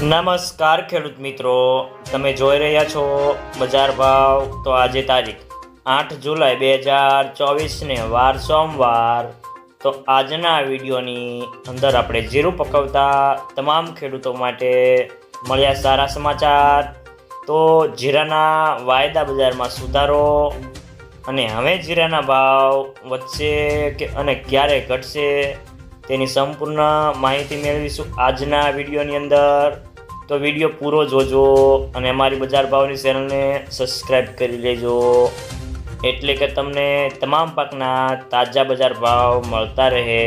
નમસ્કાર ખેડૂત મિત્રો, તમે જોઈ રહ્યા છો બજાર ભાવ। તો આજે તારીખ 8 જુલાઈ 2024 વાર સોમવાર। તો આજના વિડીયોની અંદર આપણે જીરું પકવતા તમામ ખેડૂતો માટે મળ્યા સારા સમાચાર। તો જીરાના વાયદા બજારમાં સુધારો અને હવે જીરાના ભાવ વધશે કે અને ક્યારે ઘટશે તેની સંપૂર્ણ માહિતી મેળવીશું આજના વિડીયોની અંદર। તો વિડીયો પૂરો જોજો અને અમારી બજાર ભાવની ચેનલને સબસ્ક્રાઈબ કરી લેજો, એટલે કે તમને તમામ પાકના તાજા બજાર ભાવ મળતા રહે।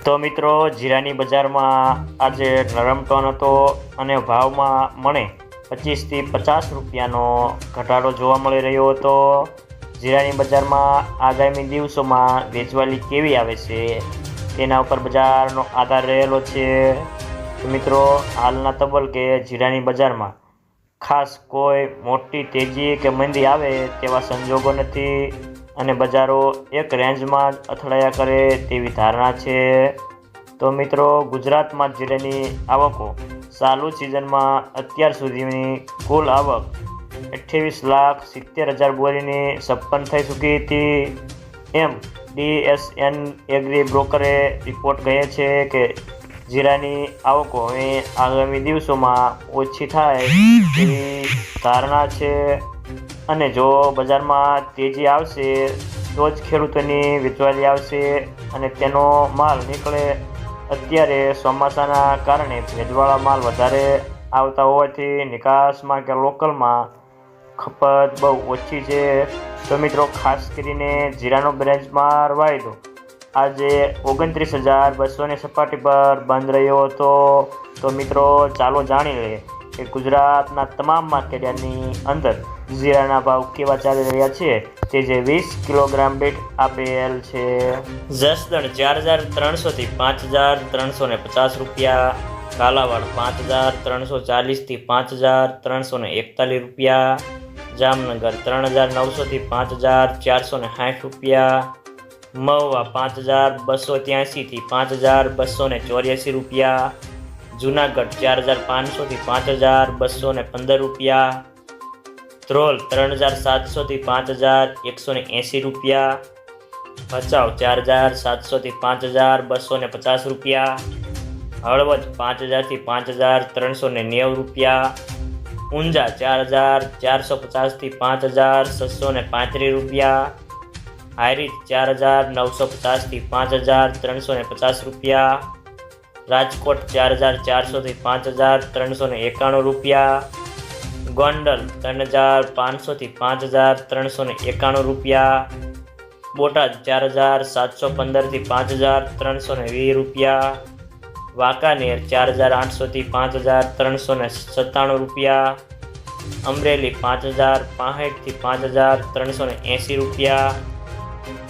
તો મિત્રો, જીરાની બજારમાં આજે નરમ ટોન હતો અને ભાવમાં મને 25 થી 50 રૂપિયાનો ઘટાડો જોવા મળી રહ્યો હતો। જીરાની બજારમાં આગામી દિવસોમાં વેચવાલી કેવી આવે છે તેના ઉપર બજારનો આધાર રહેલો છે। તો મિત્રો, હાલના તબક્કે જીરાની બજારમાં ખાસ કોઈ મોટી તેજી કે મંદી આવે તેવા સંજોગો નથી અને બજારો એક રેન્જમાં જ અથડાયા કરે તેવી ધારણા છે। તો મિત્રો, ગુજરાતમાં જીરાની આવકો ચાલુ સિઝનમાં અત્યાર સુધીની કુલ આવક 28,70,000 બોરીની 56 થઈ ચૂકી હતી એમ DSN એગ્રી બ્રોકરે રિપોર્ટ કહે છે કે જીરાની આવકો હવે આગામી દિવસોમાં ઓછી થાય તેવી ધારણા છે અને જો બજારમાં તેજી આવશે તો જ ખેડૂતોની વેચવાલી આવશે અને તેનો માલ નીકળે। અત્યારે ચોમાસાના કારણે ભેજવાળા માલ વધારે આવતા હોવાથી નિકાસમાં કે લોકલમાં ખપત બહુ ઓછી છે। તો મિત્રો, ખાસ કરીને જીરાનો બેન્ચમાર્ક વાયદો આજે 29,200ની સપાટી પર બંધ રહ્યો હતો। તો મિત્રો, ચાલો જાણી લઈએ કે ગુજરાતના તમામ માર્કેટની અંદર જીરાના ભાવ કેવા ચાલી રહ્યા છે તે જે 20 કિલોગ્રામ દીઠ આપેલ છે। જસદણ 4,300 થી 5,350 રૂપિયા, કાલાવાડ 5,340 થી 5,341 રૂપિયા, જામનગર 3,900 થી 5,460 રૂપિયા, મહુવા 5,283 થી 5,284 રૂપિયા, જુનાગઢ 4,500 થી 5,215 રૂપિયા, ધ્રોલ 3,700 થી 5,180 રૂપિયા, ભચાઉ 4,700 થી 5,250 રૂપિયા, હળવદ 5,000 થી 5,390 રૂપિયા, ઊંઝા 4,450 થી 5,635 રૂપિયા, હારીજ 4,950 થી 5,350 રૂપિયા, રાજકોટ 4,400 થી 5,391 રૂપિયા, ગોંડલ 3,500 થી 5,391 રૂપિયા, બોટાદ 4,715 થી 5,320 રૂપિયા, વાંકાનેર 4,800 થી 5,397 રૂપિયા, અમરેલી 5,065 થી 5,380 રૂપિયા,